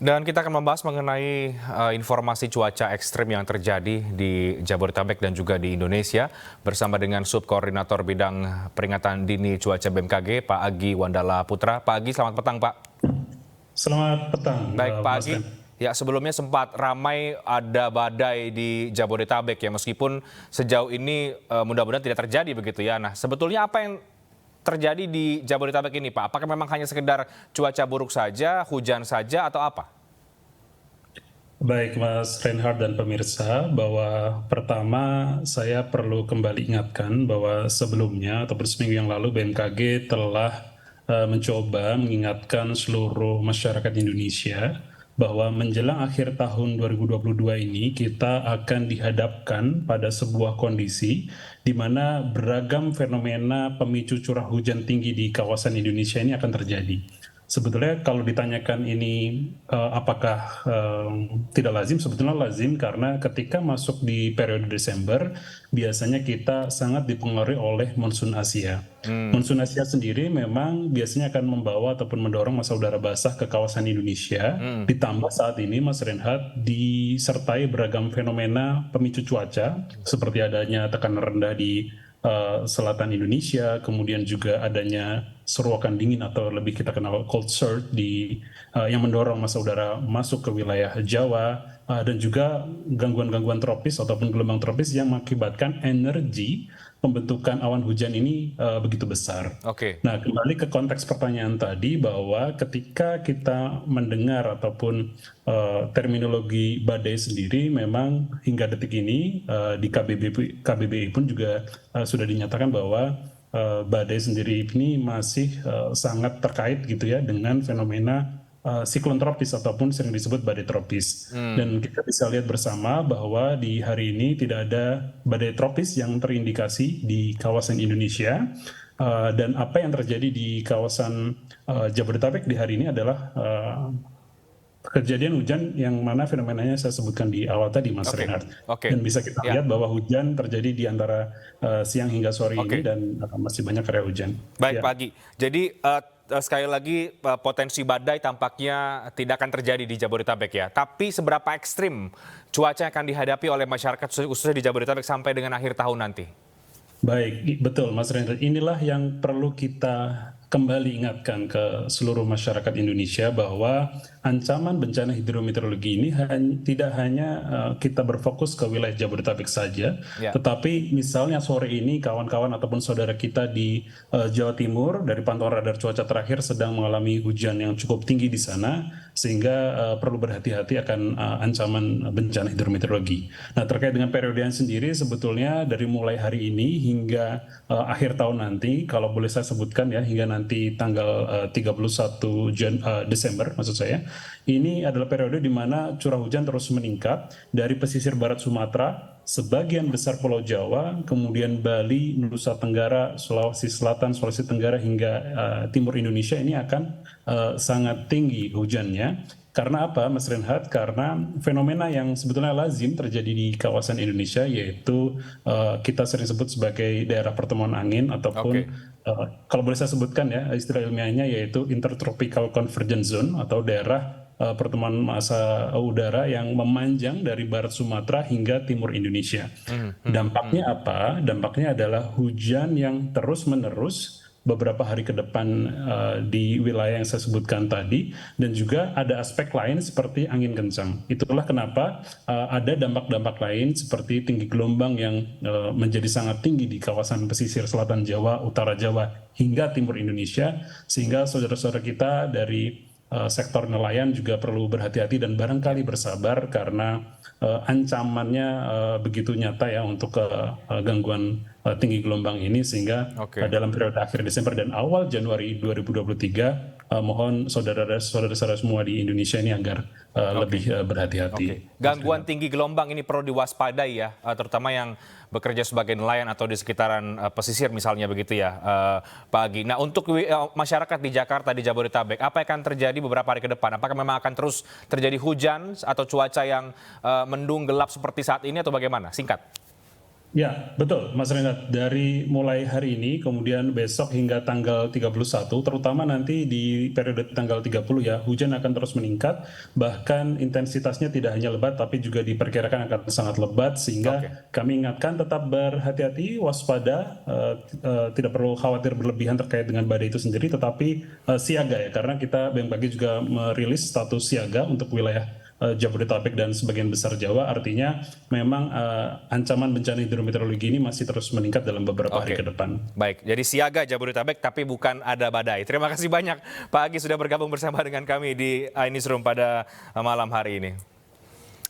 Dan kita akan membahas mengenai informasi cuaca ekstrim yang terjadi di Jabodetabek dan juga di Indonesia bersama dengan Subkoordinator Bidang Peringatan Dini Cuaca BMKG, Pak Agi Wandala Putra. Pak Agi, selamat petang, Pak. Selamat petang, Baik, Pak Mas Agi. Ren. Ya, sebelumnya sempat ramai ada badai di Jabodetabek ya, meskipun sejauh ini mudah-mudahan tidak terjadi begitu ya. Nah, sebetulnya apa yang terjadi di Jabodetabek ini, Pak? Apakah memang hanya sekedar cuaca buruk saja, hujan saja, atau apa? Baik, Mas Reinhard dan pemirsa, bahwa pertama saya perlu kembali ingatkan bahwa sebelumnya ataupun seminggu yang lalu BMKG telah mencoba mengingatkan seluruh masyarakat Indonesia bahwa menjelang akhir tahun 2022 ini kita akan dihadapkan pada sebuah kondisi di mana beragam fenomena pemicu curah hujan tinggi di kawasan Indonesia ini akan terjadi. Sebetulnya kalau ditanyakan ini apakah tidak lazim, sebetulnya lazim karena ketika masuk di periode Desember biasanya kita sangat dipengaruhi oleh monsun Asia. Monsun Asia sendiri memang biasanya akan membawa ataupun mendorong massa udara basah ke kawasan Indonesia. Ditambah saat ini Mas Reinhardt disertai beragam fenomena pemicu cuaca seperti adanya tekanan rendah di selatan Indonesia, kemudian juga adanya seruakan dingin atau lebih kita kenal cold surge yang mendorong massa udara masuk ke wilayah Jawa dan juga gangguan-gangguan tropis ataupun gelombang tropis yang mengakibatkan energi pembentukan awan hujan ini begitu besar. Oke. Nah, kembali ke konteks pertanyaan tadi bahwa ketika kita mendengar ataupun terminologi badai sendiri memang hingga detik ini di KBBI pun juga sudah dinyatakan bahwa badai sendiri ini masih sangat terkait gitu ya dengan fenomena siklon tropis ataupun sering disebut badai tropis. Dan kita bisa lihat bersama bahwa di hari ini tidak ada badai tropis yang terindikasi di kawasan Indonesia. Dan apa yang terjadi di kawasan Jabodetabek di hari ini adalah kejadian hujan yang mana fenomenanya saya sebutkan di awal tadi, Mas Reinhardt. Dan bisa kita lihat bahwa hujan terjadi di antara siang hingga sore ini dan masih banyak area hujan. Baik, Pak Agi. Jadi sekali lagi potensi badai tampaknya tidak akan terjadi di Jabodetabek ya. Tapi seberapa ekstrim cuaca yang akan dihadapi oleh masyarakat khususnya di Jabodetabek sampai dengan akhir tahun nanti? Baik, betul Mas Reinhardt. Inilah yang perlu kita kembali ingatkan ke seluruh masyarakat Indonesia bahwa ancaman bencana hidrometeorologi ini tidak hanya kita berfokus ke wilayah Jabodetabek saja, tetapi misalnya sore ini kawan-kawan ataupun saudara kita di Jawa Timur dari pantauan radar cuaca terakhir sedang mengalami hujan yang cukup tinggi di sana, sehingga perlu berhati-hati akan ancaman bencana hidrometeorologi. Nah, terkait dengan periodenya sendiri sebetulnya dari mulai hari ini hingga akhir tahun nanti, kalau boleh saya sebutkan ya, hingga nanti tanggal 31 Desember maksud saya, ini adalah periode di mana curah hujan terus meningkat dari pesisir barat Sumatera, sebagian besar Pulau Jawa, kemudian Bali, Nusa Tenggara, Sulawesi Selatan, Sulawesi Tenggara hingga timur Indonesia ini akan sangat tinggi hujannya. Karena apa, Mas Reinhardt? Karena fenomena yang sebetulnya lazim terjadi di kawasan Indonesia, yaitu kita sering sebut sebagai daerah pertemuan angin ataupun kalau boleh saya sebutkan ya istilah ilmiahnya yaitu intertropical convergence zone atau daerah pertemuan massa udara yang memanjang dari barat Sumatera hingga timur Indonesia. Dampaknya apa? Dampaknya adalah hujan yang terus-menerus beberapa hari ke depan di wilayah yang saya sebutkan tadi, dan juga ada aspek lain seperti angin kencang. Itulah kenapa ada dampak-dampak lain seperti tinggi gelombang yang menjadi sangat tinggi di kawasan pesisir selatan Jawa, utara Jawa, hingga timur Indonesia, sehingga saudara-saudara kita dari sektor nelayan juga perlu berhati-hati dan barangkali bersabar karena ancamannya begitu nyata ya untuk gangguan tinggi gelombang ini, sehingga dalam periode akhir Desember dan awal Januari 2023 mohon saudara-saudara semua di Indonesia ini agar lebih berhati-hati. Gangguan tinggi gelombang ini perlu diwaspadai ya, terutama yang bekerja sebagai nelayan atau di sekitaran pesisir misalnya begitu ya, Pak Agi. Nah, untuk masyarakat di Jakarta, di Jabodetabek, apa yang akan terjadi beberapa hari ke depan? Apakah memang akan terus terjadi hujan atau cuaca yang mendung gelap seperti saat ini atau bagaimana? Singkat. Ya, betul, Mas Renat. Dari mulai hari ini, kemudian besok hingga tanggal 31, terutama nanti di periode tanggal 30 ya, hujan akan terus meningkat. Bahkan intensitasnya tidak hanya lebat, tapi juga diperkirakan akan sangat lebat. Oke. Sehingga kami ingatkan tetap berhati-hati, waspada, tidak perlu khawatir berlebihan terkait dengan badai itu sendiri, tetapi siaga ya, karena kita BMKG juga merilis status siaga untuk wilayah Jabodetabek dan sebagian besar Jawa, artinya memang ancaman bencana hidrometeorologi ini masih terus meningkat dalam beberapa hari ke Oke. depan. Baik, jadi siaga Jabodetabek tapi bukan ada badai. Terima kasih banyak Pak Agi sudah bergabung bersama dengan kami di Newsroom pada malam hari ini.